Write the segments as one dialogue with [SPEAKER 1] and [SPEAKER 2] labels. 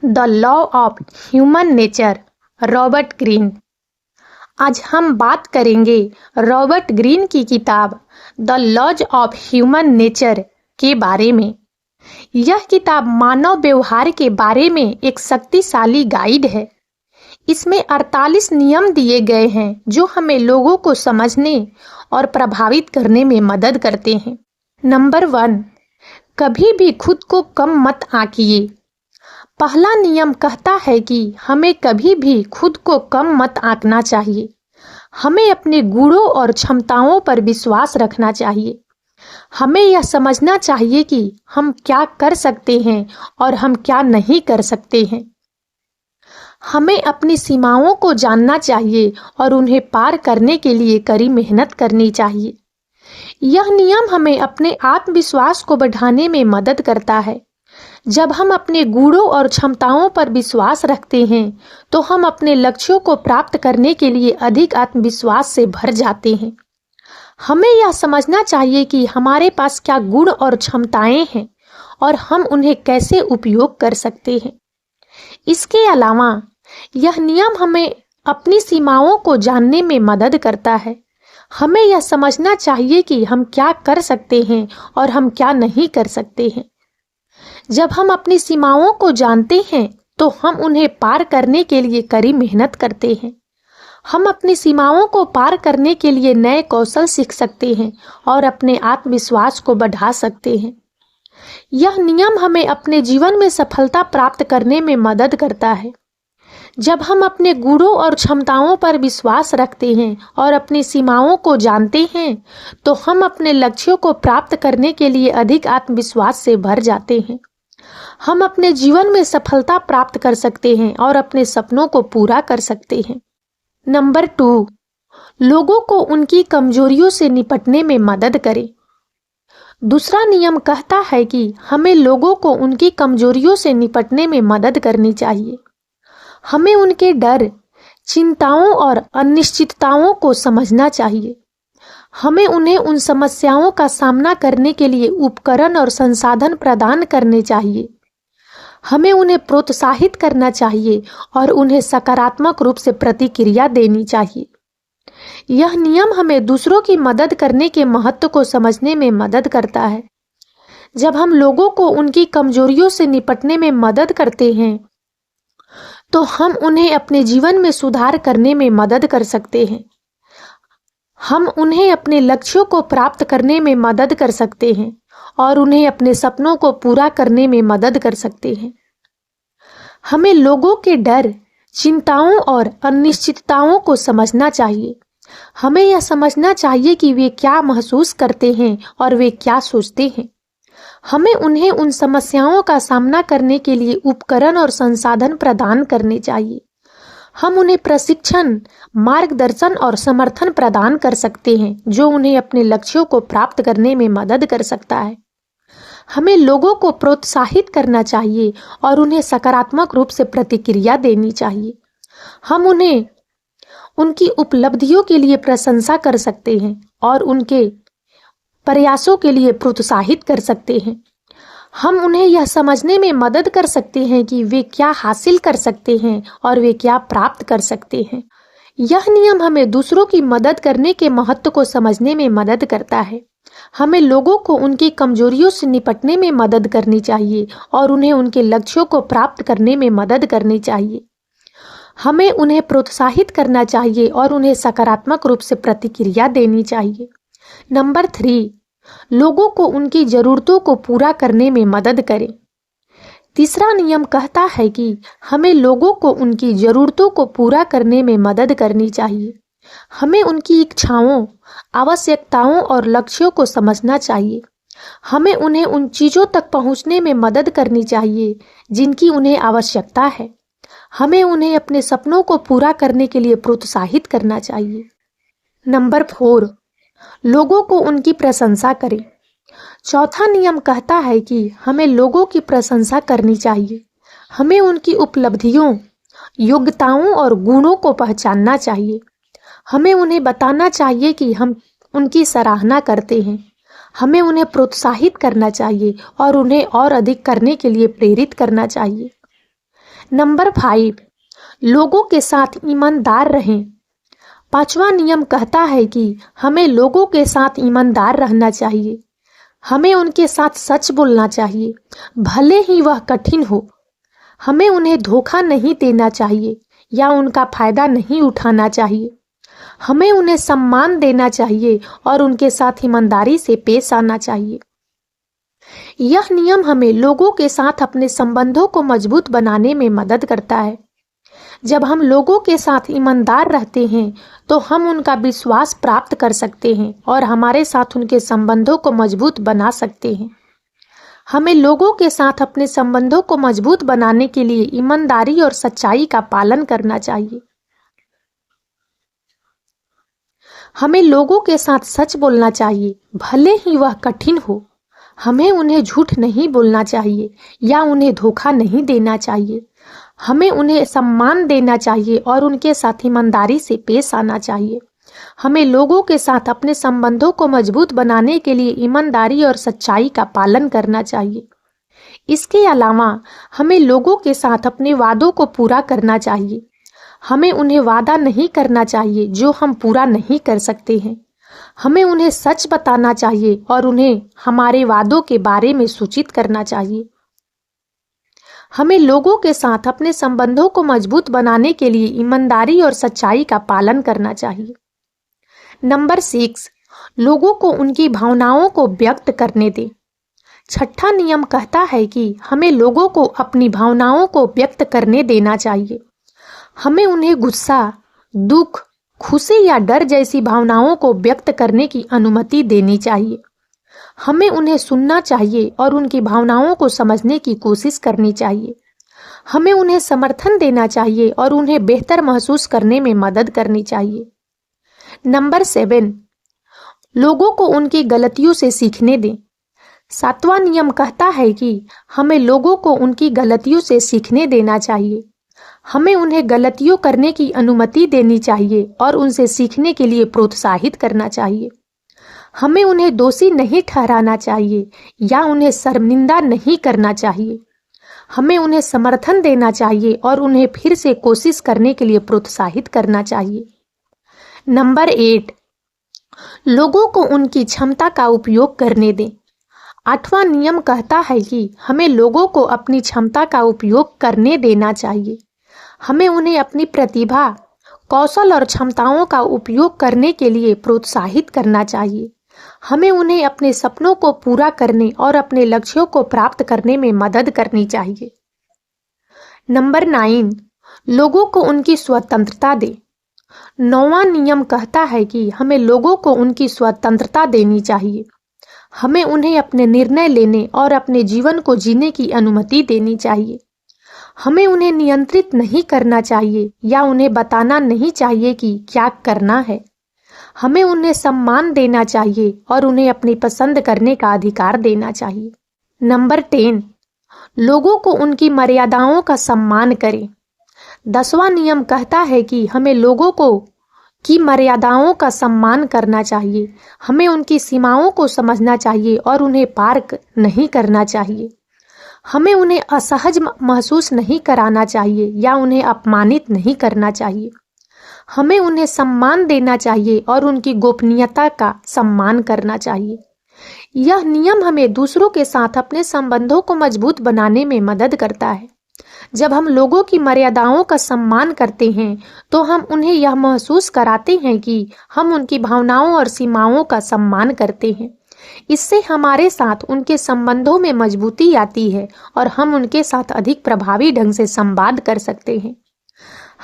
[SPEAKER 1] The law of human nature, Robert Greene. आज हम बात करेंगे रॉबर्ट ग्रीन की किताब the laws of human nature के बारे में। यह किताब मानव व्यवहार के बारे में एक शक्तिशाली गाइड है। इसमें 48 नियम दिए गए हैं जो हमें लोगों को समझने और प्रभावित करने में मदद करते हैं। नंबर 1, कभी भी खुद को कम मत आंकिए। पहला नियम कहता है कि हमें कभी भी खुद को कम मत आंकना चाहिए। हमें अपने गुणों और क्षमताओं पर विश्वास रखना चाहिए। हमें यह समझना चाहिए कि हम क्या कर सकते हैं और हम क्या नहीं कर सकते हैं। हमें अपनी सीमाओं को जानना चाहिए और उन्हें पार करने के लिए कड़ी मेहनत करनी चाहिए। यह नियम हमें अपने आत्मविश्वास को बढ़ाने में मदद करता है। जब हम अपने गुणों और क्षमताओं पर विश्वास रखते हैं तो हम अपने लक्ष्यों को प्राप्त करने के लिए अधिक आत्मविश्वास से भर जाते हैं। हमें यह समझना चाहिए कि हमारे पास क्या गुण और क्षमताएं हैं और हम उन्हें कैसे उपयोग कर सकते हैं। इसके अलावा यह नियम हमें अपनी सीमाओं को जानने में मदद करता है। हमें यह समझना चाहिए कि हम क्या कर सकते हैं और हम क्या नहीं कर सकते हैं। जब हम अपनी सीमाओं को जानते हैं तो हम उन्हें पार करने के लिए कड़ी मेहनत करते हैं। हम अपनी सीमाओं को पार करने के लिए नए कौशल सीख सकते हैं और अपने आत्मविश्वास को बढ़ा सकते हैं। यह नियम हमें अपने जीवन में सफलता प्राप्त करने में मदद करता है। जब हम अपने गुणों और क्षमताओं पर विश्वास रखते हैं और अपनी सीमाओं को जानते हैं तो हम अपने लक्ष्यों को प्राप्त करने के लिए अधिक आत्मविश्वास से भर जाते हैं। हम अपने जीवन में सफलता प्राप्त कर सकते हैं और अपने सपनों को पूरा कर सकते हैं। नंबर 2, लोगों को उनकी कमजोरियों से निपटने में मदद करें। दूसरा नियम कहता है कि हमें लोगों को उनकी कमजोरियों से निपटने में मदद करनी चाहिए। हमें उनके डर, चिंताओं और अनिश्चितताओं को समझना चाहिए। हमें उन्हें उन समस्याओं का सामना करने के लिए उपकरण और संसाधन प्रदान करने चाहिए। हमें उन्हें प्रोत्साहित करना चाहिए और उन्हें सकारात्मक रूप से प्रतिक्रिया देनी चाहिए। यह नियम हमें दूसरों की मदद करने के महत्व को समझने में मदद करता है। जब हम लोगों को उनकी कमजोरियों से निपटने में मदद करते हैं तो हम उन्हें अपने जीवन में सुधार करने में मदद कर सकते हैं। हम उन्हें अपने लक्ष्यों को प्राप्त करने में मदद कर सकते हैं और उन्हें अपने सपनों को पूरा करने में मदद कर सकते हैं। हमें लोगों के डर, चिंताओं और अनिश्चितताओं को समझना चाहिए। हमें यह समझना चाहिए कि वे क्या महसूस करते हैं और वे क्या सोचते हैं। हमें उन्हें उन समस्याओं का सामना करने के लिए उपकरण और संसाधन प्रदान करने चाहिए। हम उन्हें प्रशिक्षण, मार्गदर्शन और समर्थन प्रदान कर सकते हैं जो उन्हें अपने लक्ष्यों को प्राप्त करने में मदद कर सकता है। हमें लोगों को प्रोत्साहित करना चाहिए और उन्हें सकारात्मक रूप से प्रतिक्रिया देनी चाहिए। हम उन्हें उनकी उपलब्धियों के लिए प्रशंसा कर सकते हैं और उनके प्रयासों के लिए प्रोत्साहित कर सकते हैं। हम उन्हें यह समझने में मदद कर सकते हैं कि वे क्या हासिल कर सकते हैं और वे क्या प्राप्त कर सकते हैं। यह नियम हमें दूसरों की मदद करने के महत्व को समझने में मदद करता है। हमें लोगों को उनकी कमजोरियों से निपटने में मदद करनी चाहिए और उन्हें उनके लक्ष्यों को प्राप्त करने में मदद करनी चाहिए। हमें उन्हें प्रोत्साहित करना चाहिए और उन्हें सकारात्मक रूप से प्रतिक्रिया देनी चाहिए। नंबर 3, लोगों को उनकी जरूरतों को पूरा करने में मदद करें। तीसरा नियम कहता है कि हमें लोगों को उनकी जरूरतों को पूरा करने में मदद करनी चाहिए। हमें उनकी इच्छाओं, आवश्यकताओं और लक्ष्यों को समझना चाहिए। हमें उन्हें उन चीज़ों तक पहुंचने में मदद करनी चाहिए जिनकी उन्हें आवश्यकता है। हमें उन्हें अपने सपनों को पूरा करने के लिए प्रोत्साहित करना चाहिए। नंबर 4, लोगों को उनकी प्रशंसा करें। चौथा नियम कहता है कि हमें लोगों की प्रशंसा करनी चाहिए। हमें उनकी उपलब्धियों, योग्यताओं और गुणों को पहचानना चाहिए। हमें उन्हें बताना चाहिए कि हम उनकी सराहना करते हैं। हमें उन्हें प्रोत्साहित करना चाहिए और उन्हें और अधिक करने के लिए प्रेरित करना चाहिए। नंबर 5, लोगों के साथ ईमानदार रहें। 5वां नियम कहता है कि हमें लोगों के साथ ईमानदार रहना चाहिए। हमें उनके साथ सच बोलना चाहिए, भले ही वह कठिन हो। हमें उन्हें धोखा नहीं देना चाहिए या उनका फायदा नहीं उठाना चाहिए। हमें उन्हें सम्मान देना चाहिए और उनके साथ ईमानदारी से पेश आना चाहिए। यह नियम हमें लोगों के साथ अपने संबंधों को मजबूत बनाने में मदद करता है। जब हम लोगों के साथ ईमानदार रहते हैं तो हम उनका विश्वास प्राप्त कर सकते हैं और हमारे साथ उनके संबंधों को मजबूत बना सकते हैं। हमें लोगों के साथ अपने संबंधों को मजबूत बनाने के लिए ईमानदारी और सच्चाई का पालन करना चाहिए। हमें लोगों के साथ सच बोलना चाहिए, भले ही वह कठिन हो। हमें उन्हें झूठ नहीं बोलना चाहिए या उन्हें धोखा नहीं देना चाहिए। हमें उन्हें सम्मान देना चाहिए और उनके साथ ईमानदारी से पेश आना चाहिए। हमें लोगों के साथ अपने संबंधों को मजबूत बनाने के लिए ईमानदारी और सच्चाई का पालन करना चाहिए। इसके अलावा हमें लोगों के साथ अपने वादों को पूरा करना चाहिए। हमें उन्हें वादा नहीं करना चाहिए जो हम पूरा नहीं कर सकते हैं। हमें उन्हें सच बताना चाहिए और उन्हें हमारे वादों के बारे में सूचित करना चाहिए। हमें लोगों के साथ अपने संबंधों को मजबूत बनाने के लिए ईमानदारी और सच्चाई का पालन करना चाहिए। नंबर 6, लोगों को उनकी भावनाओं को व्यक्त करने दें। 6ठा नियम कहता है कि हमें लोगों को अपनी भावनाओं को व्यक्त करने देना चाहिए। हमें उन्हें गुस्सा, दुख, खुशी या डर जैसी भावनाओं को व्यक्त करने की अनुमति देनी चाहिए। हमें उन्हें सुनना चाहिए और उनकी भावनाओं को समझने की कोशिश करनी चाहिए। हमें उन्हें समर्थन देना चाहिए और उन्हें बेहतर महसूस करने में मदद करनी चाहिए। नंबर 7, लोगों को उनकी गलतियों से सीखने दें। 7वां नियम कहता है कि हमें लोगों को उनकी गलतियों से सीखने देना चाहिए। हमें उन्हें गलतियों करने की अनुमति देनी चाहिए और उनसे सीखने के लिए प्रोत्साहित करना चाहिए। हमें उन्हें दोषी नहीं ठहराना चाहिए या उन्हें शर्मिंदा नहीं करना चाहिए। हमें उन्हें समर्थन देना चाहिए और उन्हें फिर से कोशिश करने के लिए प्रोत्साहित करना चाहिए। नंबर 8, लोगों को उनकी क्षमता का उपयोग करने दें। 8वां नियम कहता है कि हमें लोगों को अपनी क्षमता का उपयोग करने देना चाहिए। हमें उन्हें अपनी प्रतिभा, कौशल और क्षमताओं का उपयोग करने के लिए प्रोत्साहित करना चाहिए। हमें उन्हें अपने सपनों को पूरा करने और अपने लक्ष्यों को प्राप्त करने में मदद करनी चाहिए। नंबर 9, लोगों को उनकी स्वतंत्रता दें। 9वां नियम कहता है कि हमें लोगों को उनकी स्वतंत्रता देनी चाहिए। हमें उन्हें अपने निर्णय लेने और अपने जीवन को जीने की अनुमति देनी चाहिए। हमें उन्हें नियंत्रित नहीं करना चाहिए या उन्हें बताना नहीं चाहिए कि क्या करना है। हमें उन्हें सम्मान देना चाहिए और उन्हें अपनी पसंद करने का अधिकार देना चाहिए। नंबर 10, लोगों को उनकी मर्यादाओं का सम्मान करें। 10वां नियम कहता है कि हमें लोगों की मर्यादाओं का सम्मान करना चाहिए। हमें उनकी सीमाओं को समझना चाहिए और उन्हें पार नहीं करना चाहिए। हमें उन्हें असहज महसूस नहीं कराना चाहिए या उन्हें अपमानित नहीं करना चाहिए। हमें उन्हें सम्मान देना चाहिए और उनकी गोपनीयता का सम्मान करना चाहिए। यह नियम हमें दूसरों के साथ अपने संबंधों को मजबूत बनाने में मदद करता है। जब हम लोगों की मर्यादाओं का सम्मान करते हैं तो हम उन्हें यह महसूस कराते हैं कि हम उनकी भावनाओं और सीमाओं का सम्मान करते हैं। इससे हमारे साथ उनके संबंधों में मजबूती आती है और हम उनके साथ अधिक प्रभावी ढंग से संवाद कर सकते हैं।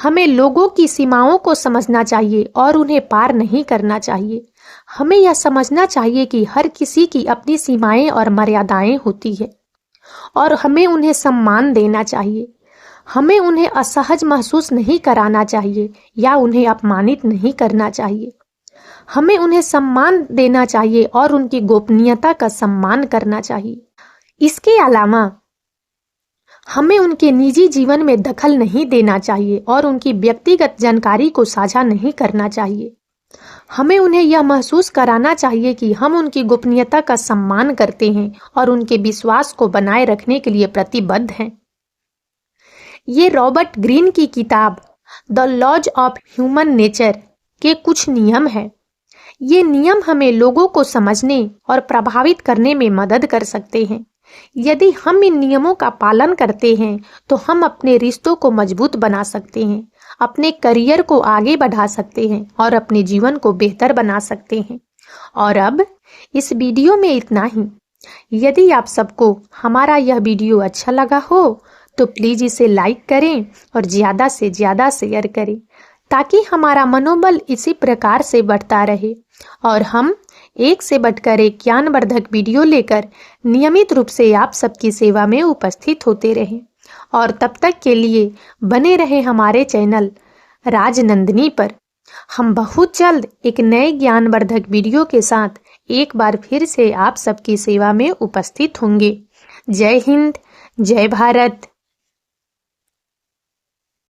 [SPEAKER 1] हमें लोगों की सीमाओं को समझना चाहिए और उन्हें पार नहीं करना चाहिए। हमें यह समझना चाहिए कि हर किसी की अपनी सीमाएं और मर्यादाएं होती है और हमें उन्हें सम्मान देना चाहिए। हमें उन्हें असहज महसूस नहीं कराना चाहिए या उन्हें अपमानित नहीं करना चाहिए। हमें उन्हें सम्मान देना चाहिए और उनकी गोपनीयता का सम्मान करना चाहिए। इसके अलावा हमें उनके निजी जीवन में दखल नहीं देना चाहिए और उनकी व्यक्तिगत जानकारी को साझा नहीं करना चाहिए। हमें उन्हें यह महसूस कराना चाहिए कि हम उनकी गोपनीयता का सम्मान करते हैं और उनके विश्वास को बनाए रखने के लिए प्रतिबद्ध हैं। ये रॉबर्ट ग्रीन की किताब the laws of human nature के कुछ नियम हैं। ये नियम हमें लोगों को समझने और प्रभावित करने में मदद कर सकते हैं। यदि हम इन नियमों का पालन करते हैं तो हम अपने रिश्तों को मजबूत बना सकते हैं, अपने करियर को आगे बढ़ा सकते हैं और अपने जीवन को बेहतर बना सकते हैं। और अब इस वीडियो में इतना ही। यदि आप सबको हमारा यह वीडियो अच्छा लगा हो तो प्लीज़ इसे लाइक करें और ज़्यादा से ज़्यादा शेयर करें, ताकि हमारा मनोबल इसी प्रकार से बढ़ता रहे और हम एक से बढ़कर एक ज्ञानवर्धक वीडियो लेकर नियमित रूप से आप सबकी सेवा में उपस्थित होते रहें। और तब तक के लिए बने रहे हमारे चैनल राजनंदिनी पर। हम बहुत जल्द एक नए ज्ञानवर्धक वीडियो के साथ एक बार फिर से आप सबकी सेवा में उपस्थित होंगे। जय हिंद, जय भारत।